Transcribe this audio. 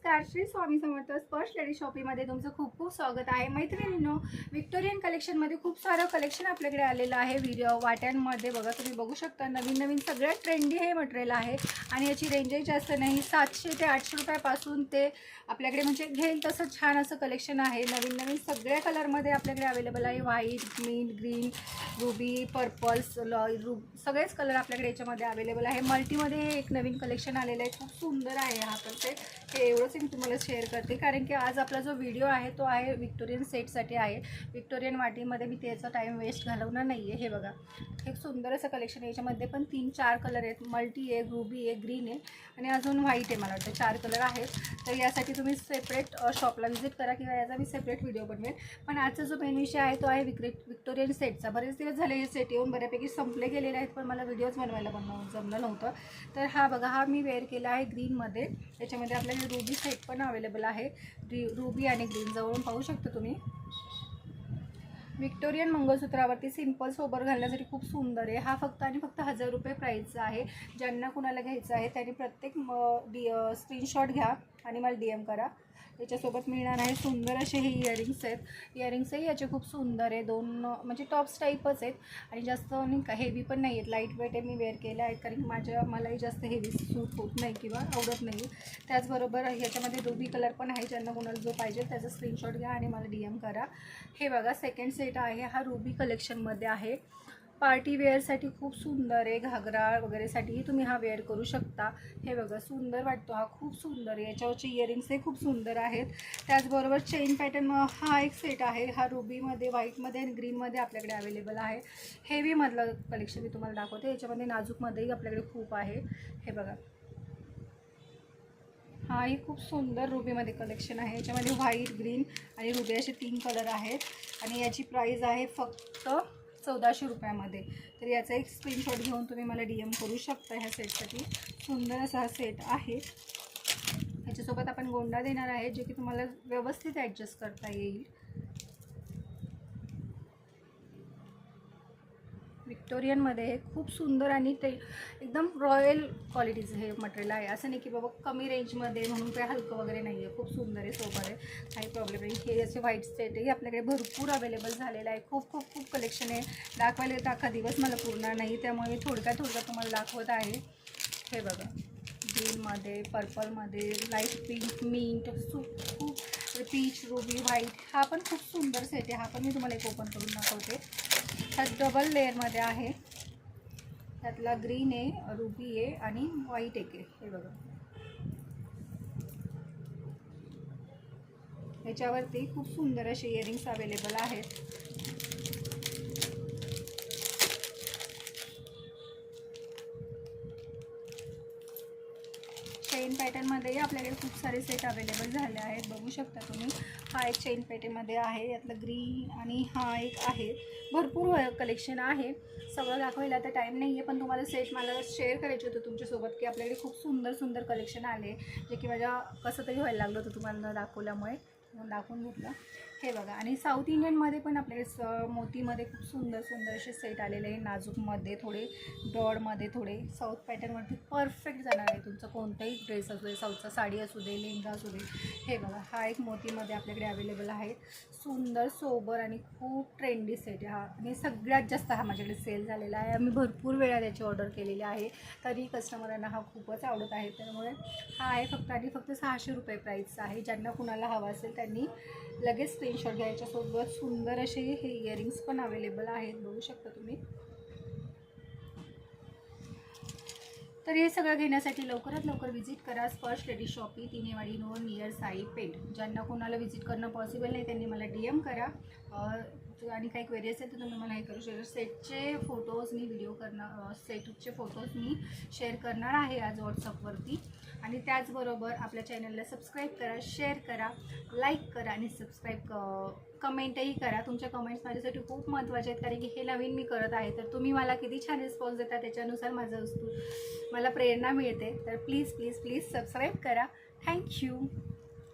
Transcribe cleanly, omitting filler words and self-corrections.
नमस्कार, श्री स्वामी समर्थ स्पर्श लेडी शॉपिंगमध्ये तुमचं खूप खूप स्वागत आहे. मैत्रिणींनो, विक्टोरियन कलेक्शनमध्ये खूप सारं कलेक्शन आपल्याकडे आलेलं आहे. व्हिडिओ वाट्यांमध्ये बघा, तुम्ही बघू शकता नवीन नवीन सगळ्यात ट्रेंडी हे मटेरियल आहे आणि याची रेंजही जास्त नाही. 700 ते 800 रुपयापासून ते आपल्याकडे म्हणजे घेईल तसं छान असं कलेक्शन आहे. नवीन नवीन सगळ्या कलरमध्ये आपल्याकडे अवेलेबल आहे. White, mint, green, ruby, purple, सगळेच कलर आपल्याकडे याच्यामध्ये अवेलेबल आहे. मल्टीमध्ये हे एक नवीन कलेक्शन आलेलं आहे, खूप सुंदर आहे. हा पण हे एवढंच मी तुम्हाला शेअर करते कारण की आज आपला जो व्हिडिओ आहे तो आहे विक्टोरियन सेटसाठी आहे. विक्टोरियन वाटीमध्ये मी त्याचा टाईम वेस्ट घालवणार नाही आहे. हे बघा, एक सुंदर असं कलेक्शन आहे. याच्यामध्ये पण 3-4 कलर आहेत. मल्टी आहे, रुबी आहे, ग्रीन आहे आणि अजून व्हाईट आहे. मला वाटतं 4 कलर आहेत. तर यासाठी तुम्ही सेपरेट शॉपला व्हिजिट करा किंवा याचा मी सेपरेट व्हिडिओ बनवेल. पण आजचा जो मेन विषय आहे तो आहे विक्टोरियन सेटचा. बरेच दिवस झाले हे सेट येऊन बऱ्यापैकी संपले गेलेले आहेत, पण मला व्हिडिओज बनवायला जमलं नव्हतं. तर हा बघा, हा मी वेअर केला आहे ग्रीनमध्ये. त्याच्यामध्ये आपल्याकडे रुबी सेट पण अवेलेबल आहे. रुबी आणि ग्रीन जवळून पाहू शकता तुम्ही. विक्टोरियन मंगळसूत्रावरती सिंपल सोबर घालण्यासाठी खूप सुंदर आहे. हा फक्त आणि फक्त 1000 रुपये प्राईसचा आहे. ज्यांना कुणाला घ्यायचं आहे त्यांनी प्रत्येक स्क्रीनशॉट घ्या आणि मला DM करा. त्याच्यासोबत मिळणार आहे सुंदर असे हे इयरिंग्स आहेत. इयरिंग्सही याचे खूप सुंदर आहे. दोन म्हणजे टॉप्स टाईपच आहेत आणि जास्त नाही का हेवी पण नाही आहेत. लाईट वेट आहे. मी वेअर केलं आहे कारण मलाही जास्त हेवी सूट होत नाही किंवा आवडत नाही. त्याचबरोबर ह्याच्यामध्ये रुबी कलर पण आहे. ज्यांना कोणाला जो पाहिजे त्याचा स्क्रीनशॉट घ्या आणि मला DM करा. हे बघा, सेकंड सेट आहे. हा रुबी कलेक्शनमध्ये आहे. पार्टी वेअरसाठी खूप सुंदर आहे. घागरा वगैरेसाठीही तुम्ही हा वेअर करू शकता. हे बघा, सुंदर वाटतो हा, खूप सुंदर आहे. याच्यावरचे इयरिंग्सही खूप सुंदर आहेत. त्याचबरोबर चेन पॅटर्न हा एक सेट आहे. हा रुबीमध्ये, व्हाईटमध्ये आणि ग्रीनमध्ये आपल्याकडे अवेलेबल आहे. हेवीमधलं कलेक्शन मी तुम्हाला दाखवते. याच्यामध्ये नाजूकमध्येही आपल्याकडे खूप आहे. हे बघा, हाही खूप सुंदर रुबीमध्ये कलेक्शन आहे. याच्यामध्ये व्हाईट, ग्रीन आणि रुबी असे 3 कलर आहेत आणि याची प्राईस आहे फक्त 1400 रुपयामध्ये. तर याचा एक स्क्रीनशॉट घेऊन तुम्ही मला DM करू शकता. ह्या सेटसाठी सुंदर असा हा सेट आहे. ह्याच्यासोबत आपण गोंडा देणार आहे, जे की तुम्हाला व्यवस्थित ॲडजस्ट करता येईल. विक्टोरियनमध्ये हे खूप सुंदर आणि ते एकदम रॉयल क्वालिटीचं हे मटेरियल आहे. असं नाही की बाबा कमी रेंजमध्ये म्हणून काही हलकं वगैरे नाही आहे. खूप सुंदर आहे, सोबर आहे, काही प्रॉब्लेम नाही. हे असे व्हाईट सेटही आपल्याकडे भरपूर अवेलेबल झालेलं आहे. खूप खूप खूप कलेक्शन आहे. दाखवायला तर अख्खा दिवस मला पुरणार नाही, त्यामुळे थोडक्यात तुम्हाला दाखवत आहे. हे बघा, ग्रीनमध्ये, पर्पलमध्ये, लाईट पिंक, मिंट, खूप पीच, रुबी, व्हाईट. हा पण खूप सुंदर सेट आहे. हा पण मी तुम्हाला एक ओपन करून दाखवते. हा डबल लेअरमध्ये आहे. त्यातला ग्रीन आहे, रुबी आहे आणि व्हाईट एक आहे. हे बघा, ह्याच्यावरती खूप सुंदर असे इयरिंग्स अवेलेबल आहेत. चेन पॅटर्नमध्येही आपल्याकडे खूप सारे सेट अवेलेबल झाले आहेत. बघू शकता तुम्ही. हा एक चेन पॅटर्नमध्ये आहे. यातलं ग्रीन आणि हा एक आहे. भरपूर कलेक्शन आहे. सगळं दाखवायला तर टाईम नाही आहे, पण तुम्हाला सेट मला शेअर करायचे होते तुमच्यासोबत की आपल्याकडे खूप सुंदर सुंदर कलेक्शन आले, जे की माझ्या कसं तरी व्हायला लागलं होतं तुम्हाला दाखवल्यामुळे दाखवून घेतलं. हे बघा, आणि साऊथ इंडियनमध्ये पण आपल्याकडे मोतीमध्ये खूप सुंदर सुंदर असे सेट आलेले आहे. नाजूकमध्ये थोडे, ब्रॉडमध्ये थोडे. साऊथ पॅटर्नवरती परफेक्ट जाणार आहे तुमचं कोणताही ड्रेस असू दे, साऊथचा साडी असू दे, लेहंगा असू दे. हे बघा, हा एक मोतीमध्ये आपल्याकडे अवेलेबल आहे. सुंदर, सोबर आणि खूप ट्रेंडी सेट आहे हा. आणि सगळ्यात जास्त हा माझ्याकडे सेल झालेला आहे. आम्ही भरपूर वेळा त्याची ऑर्डर केलेली आहे, तरी कस्टमरांना हा खूपच आवडत आहे. त्यामुळे हा आहे फक्त आणि फक्त 600 रुपये प्राईसचा आहे. ज्यांना कुणाला हवा असेल त्यांनी लगेच स्क्रीनशॉट घ्यायच्यासोबत सुंदर असे हे इयरिंग्स पण अवेलेबल आहेत. बघू शकता तुम्ही. तर हे सगळं घेण्यासाठी लवकरात लवकर व्हिजिट करा Sparsh lady shopping, Tinewadi road, near Sai Peth. ज्यांना कोणाला व्हिजिट करणं पॉसिबल नाही त्यांनी मला DM करा. आणि काही क्वेरी असेल तर तुम्ही मला हे करू शकता. सेटचे फोटोज मी सेटचे फोटोज मी शेअर करणार आहे आज व्हॉट्सअपवरती. आणि त्याचबरोबर आपल्या चॅनलला सबस्क्राईब करा, शेअर करा, लाईक करा आणि कमेंटही करा. तुमच्या कमेंट्स माझ्यासाठी खूप महत्त्वाचे आहेत कारण की हे नवीन मी करत आहे. तर तुम्ही मला किती छान रिस्पॉन्स देता त्याच्यानुसार मला प्रेरणा मिळते. तर प्लीज प्लीज प्लीज सबस्क्राईब करा. थँक्यू.